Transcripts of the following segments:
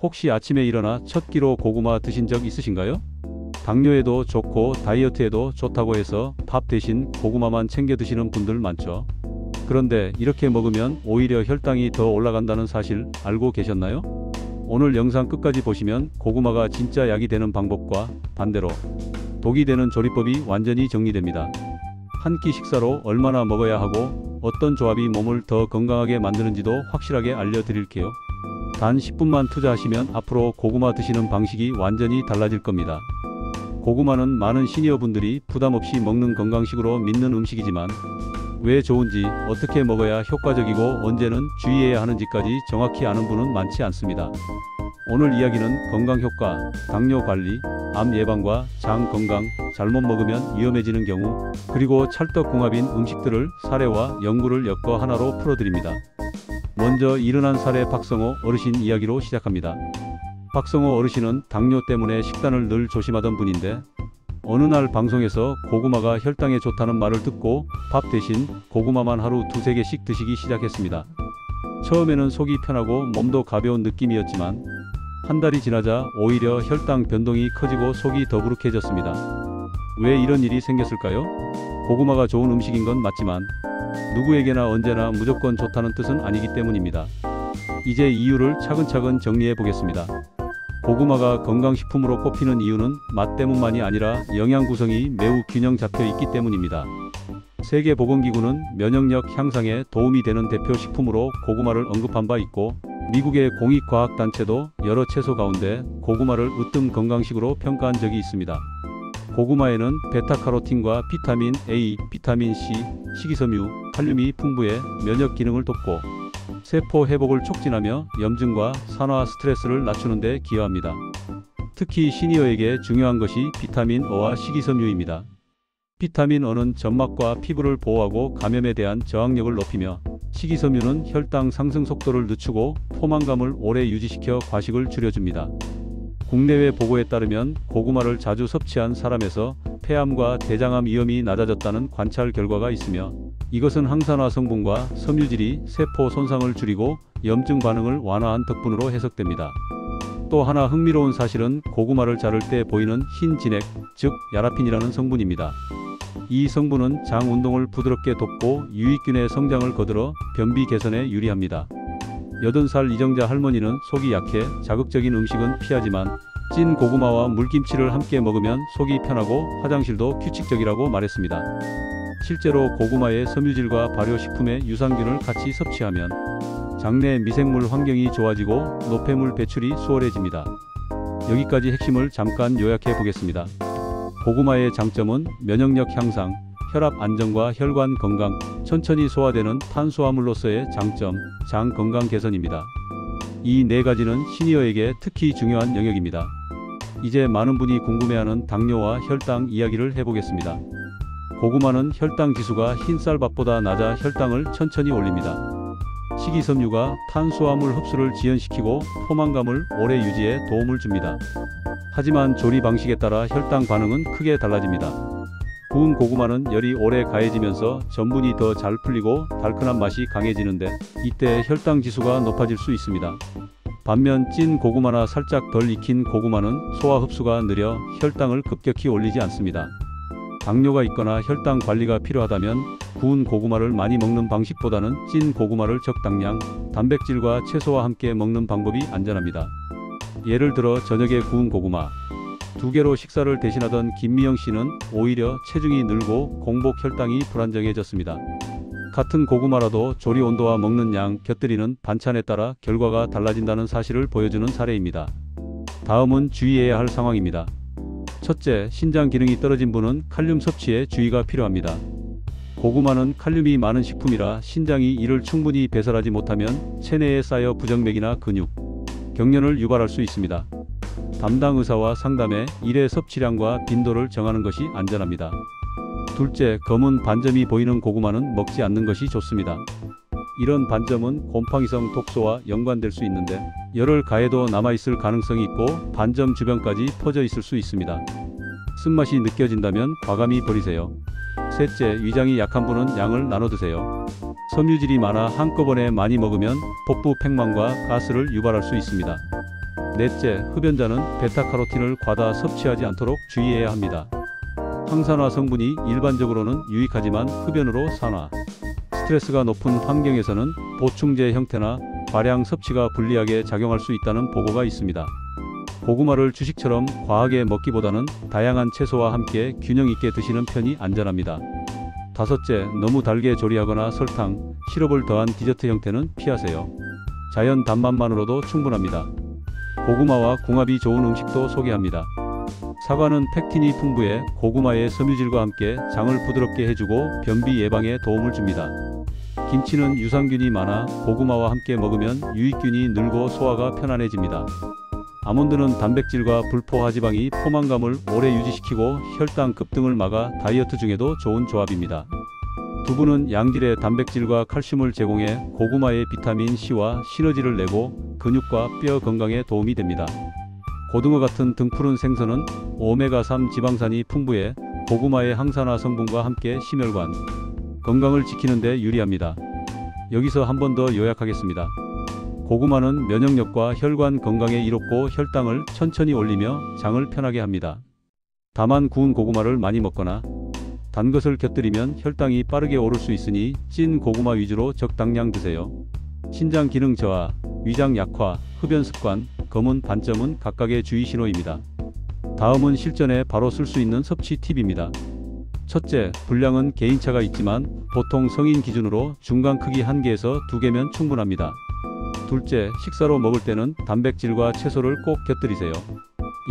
혹시 아침에 일어나 첫 끼로 고구마 드신 적 있으신가요? 당뇨에도 좋고 다이어트에도 좋다고 해서 밥 대신 고구마만 챙겨 드시는 분들 많죠. 그런데 이렇게 먹으면 오히려 혈당이 더 올라간다는 사실 알고 계셨나요? 오늘 영상 끝까지 보시면 고구마가 진짜 약이 되는 방법과 반대로 독이 되는 조리법이 완전히 정리됩니다. 한 끼 식사로 얼마나 먹어야 하고 어떤 조합이 몸을 더 건강하게 만드는지도 확실하게 알려드릴게요. 단 10분만 투자하시면 앞으로 고구마 드시는 방식이 완전히 달라질 겁니다. 고구마는 많은 시니어분들이 부담없이 먹는 건강식으로 믿는 음식이지만 왜 좋은지, 어떻게 먹어야 효과적이고 언제는 주의해야 하는지까지 정확히 아는 분은 많지 않습니다. 오늘 이야기는 건강효과, 당뇨 관리, 암 예방과 장 건강, 잘못 먹으면 위험해지는 경우, 그리고 찰떡궁합인 음식들을 사례와 연구를 엮어 하나로 풀어드립니다. 먼저 일어난 사례 박성호 어르신 이야기로 시작합니다. 박성호 어르신은 당뇨 때문에 식단을 늘 조심하던 분인데 어느 날 방송에서 고구마가 혈당에 좋다는 말을 듣고 밥 대신 고구마만 하루 2~3개씩 드시기 시작했습니다. 처음에는 속이 편하고 몸도 가벼운 느낌이었지만 한 달이 지나자 오히려 혈당 변동이 커지고 속이 더부룩해졌습니다. 왜 이런 일이 생겼을까요? 고구마가 좋은 음식인 건 맞지만 누구에게나 언제나 무조건 좋다는 뜻은 아니기 때문입니다. 이제 이유를 차근차근 정리해 보겠습니다. 고구마가 건강식품으로 꼽히는 이유는 맛 때문만이 아니라 영양 구성이 매우 균형 잡혀 있기 때문입니다. 세계보건기구는 면역력 향상에 도움이 되는 대표 식품으로 고구마를 언급한 바 있고 미국의 공익과학단체도 여러 채소 가운데 고구마를 으뜸 건강식으로 평가한 적이 있습니다. 고구마에는 베타카로틴과 비타민 A, 비타민 C, 식이섬유, 칼륨이 풍부해 면역 기능을 돕고 세포 회복을 촉진하며 염증과 산화 스트레스를 낮추는 데 기여합니다. 특히 시니어에게 중요한 것이 비타민 O와 식이섬유입니다. 비타민 O는 점막과 피부를 보호하고 감염에 대한 저항력을 높이며 식이섬유는 혈당 상승 속도를 늦추고 포만감을 오래 유지시켜 과식을 줄여줍니다. 국내외 보고에 따르면 고구마를 자주 섭취한 사람에서 폐암과 대장암 위험이 낮아졌다는 관찰 결과가 있으며 이것은 항산화 성분과 섬유질이 세포 손상을 줄이고 염증 반응을 완화한 덕분으로 해석됩니다. 또 하나 흥미로운 사실은 고구마를 자를 때 보이는 흰 진액, 즉 야라핀이라는 성분입니다. 이 성분은 장 운동을 부드럽게 돕고 유익균의 성장을 거들어 변비 개선에 유리합니다. 80살 이정자 할머니는 속이 약해 자극적인 음식은 피하지만 찐 고구마와 물김치를 함께 먹으면 속이 편하고 화장실도 규칙적이라고 말했습니다. 실제로 고구마의 섬유질과 발효식품의 유산균을 같이 섭취하면 장내 미생물 환경이 좋아지고 노폐물 배출이 수월해집니다. 여기까지 핵심을 잠깐 요약해 보겠습니다. 고구마의 장점은 면역력 향상, 혈압 안정과 혈관 건강, 천천히 소화되는 탄수화물로서의 장점, 장 건강 개선입니다. 이 네 가지는 시니어에게 특히 중요한 영역입니다. 이제 많은 분이 궁금해하는 당뇨와 혈당 이야기를 해보겠습니다. 고구마는 혈당 지수가 흰쌀밥보다 낮아 혈당을 천천히 올립니다. 식이섬유가 탄수화물 흡수를 지연시키고 포만감을 오래 유지해 도움을 줍니다. 하지만 조리 방식에 따라 혈당 반응은 크게 달라집니다. 구운 고구마는 열이 오래 가해지면서 전분이 더 잘 풀리고 달큰한 맛이 강해지는데 이때 혈당 지수가 높아질 수 있습니다. 반면 찐 고구마나 살짝 덜 익힌 고구마는 소화 흡수가 느려 혈당을 급격히 올리지 않습니다. 당뇨가 있거나 혈당 관리가 필요하다면 구운 고구마를 많이 먹는 방식보다는 찐 고구마를 적당량, 단백질과 채소와 함께 먹는 방법이 안전합니다. 예를 들어 저녁에 구운 고구마 2개로 식사를 대신하던 김미영 씨는 오히려 체중이 늘고 공복 혈당이 불안정해졌습니다. 같은 고구마라도 조리 온도와 먹는 양, 곁들이는 반찬에 따라 결과가 달라진다는 사실을 보여주는 사례입니다. 다음은 주의해야 할 상황입니다. 첫째, 신장 기능이 떨어진 분은 칼륨 섭취에 주의가 필요합니다. 고구마는 칼륨이 많은 식품이라 신장이 이를 충분히 배설하지 못하면 체내에 쌓여 부정맥이나 근육, 경련을 유발할 수 있습니다. 담당 의사와 상담해 일의 섭취량과 빈도를 정하는 것이 안전합니다. 둘째, 검은 반점이 보이는 고구마는 먹지 않는 것이 좋습니다. 이런 반점은 곰팡이성 독소와 연관될 수 있는데 열을 가해도 남아있을 가능성이 있고 반점 주변까지 퍼져 있을 수 있습니다. 쓴맛이 느껴진다면 과감히 버리세요. 셋째, 위장이 약한 분은 양을 나눠 드세요. 섬유질이 많아 한꺼번에 많이 먹으면 복부 팽만과 가스를 유발할 수 있습니다. 넷째, 흡연자는 베타카로틴을 과다 섭취하지 않도록 주의해야 합니다. 항산화 성분이 일반적으로는 유익하지만 흡연으로 산화, 스트레스가 높은 환경에서는 보충제 형태나 과량 섭취가 불리하게 작용할 수 있다는 보고가 있습니다. 고구마를 주식처럼 과하게 먹기보다는 다양한 채소와 함께 균형 있게 드시는 편이 안전합니다. 다섯째, 너무 달게 조리하거나 설탕, 시럽을 더한 디저트 형태는 피하세요. 자연 단맛만으로도 충분합니다. 고구마와 궁합이 좋은 음식도 소개합니다. 사과는 팩틴이 풍부해 고구마의 섬유질과 함께 장을 부드럽게 해주고 변비 예방에 도움을 줍니다. 김치는 유산균이 많아 고구마와 함께 먹으면 유익균이 늘고 소화가 편안해집니다. 아몬드는 단백질과 불포화지방이 포만감을 오래 유지시키고 혈당 급등을 막아 다이어트 중에도 좋은 조합입니다. 두부는 양질의 단백질과 칼슘을 제공해 고구마의 비타민 C와 시너지를 내고 근육과 뼈 건강에 도움이 됩니다. 고등어 같은 등푸른 생선은 오메가3 지방산이 풍부해 고구마의 항산화 성분과 함께 심혈관 건강을 지키는 데 유리합니다. 여기서 한 번 더 요약하겠습니다. 고구마는 면역력과 혈관 건강에 이롭고 혈당을 천천히 올리며 장을 편하게 합니다. 다만 구운 고구마를 많이 먹거나 단 것을 곁들이면 혈당이 빠르게 오를 수 있으니 찐 고구마 위주로 적당량 드세요. 신장 기능 저하, 위장 약화, 흡연 습관, 검은 반점은 각각의 주의 신호입니다. 다음은 실전에 바로 쓸 수 있는 섭취 팁입니다. 첫째, 분량은 개인차가 있지만 보통 성인 기준으로 중간 크기 1개에서 2개면 충분합니다. 둘째, 식사로 먹을 때는 단백질과 채소를 꼭 곁들이세요.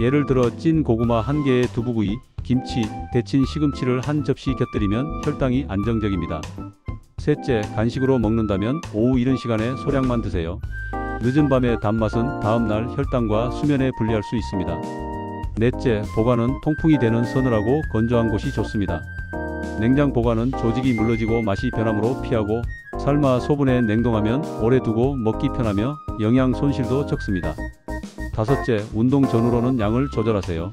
예를 들어 찐 고구마 1개에 두부구이, 김치, 데친 시금치를 한 접시 곁들이면 혈당이 안정적입니다. 셋째, 간식으로 먹는다면 오후 이른 시간에 소량만 드세요. 늦은 밤의 단맛은 다음날 혈당과 수면에 불리할 수 있습니다. 넷째, 보관은 통풍이 되는 서늘하고 건조한 곳이 좋습니다. 냉장 보관은 조직이 물러지고 맛이 변함으로 피하고 삶아 소분해 냉동하면 오래 두고 먹기 편하며 영양 손실도 적습니다. 다섯째, 운동 전후로는 양을 조절하세요.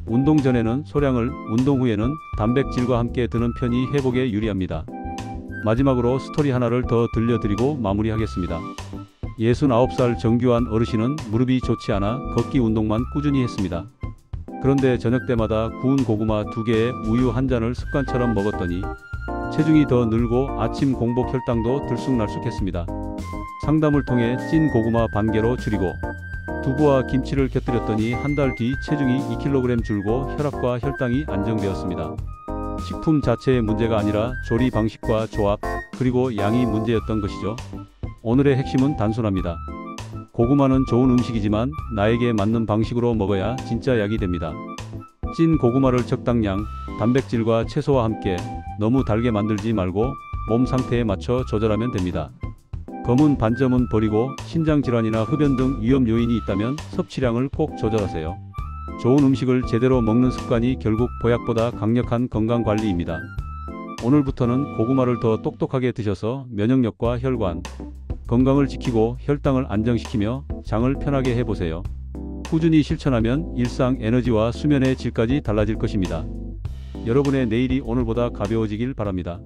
운동 전에는 소량을, 운동 후에는 단백질과 함께 드는 편이 회복에 유리합니다. 마지막으로 스토리 하나를 더 들려드리고 마무리하겠습니다. 69살 정규한 어르신은 무릎이 좋지 않아 걷기 운동만 꾸준히 했습니다. 그런데 저녁 때마다 구운 고구마 2개에 우유 1잔을 습관처럼 먹었더니 체중이 더 늘고 아침 공복 혈당도 들쑥날쑥했습니다. 상담을 통해 찐 고구마 반개로 줄이고 두부와 김치를 곁들였더니 한 달 뒤 체중이 2kg 줄고 혈압과 혈당이 안정되었습니다. 식품 자체의 문제가 아니라 조리 방식과 조합, 그리고 양이 문제였던 것이죠. 오늘의 핵심은 단순합니다. 고구마는 좋은 음식이지만 나에게 맞는 방식으로 먹어야 진짜 약이 됩니다. 찐 고구마를 적당량, 단백질과 채소와 함께 너무 달게 만들지 말고 몸 상태에 맞춰 조절하면 됩니다. 검은 반점은 버리고 신장질환이나 흡연 등 위험 요인이 있다면 섭취량을 꼭 조절하세요. 좋은 음식을 제대로 먹는 습관이 결국 보약보다 강력한 건강관리입니다. 오늘부터는 고구마를 더 똑똑하게 드셔서 면역력과 혈관 건강을 지키고 혈당을 안정시키며 장을 편하게 해보세요. 꾸준히 실천하면 일상 에너지와 수면의 질까지 달라질 것입니다. 여러분의 내일이 오늘보다 가벼워지길 바랍니다.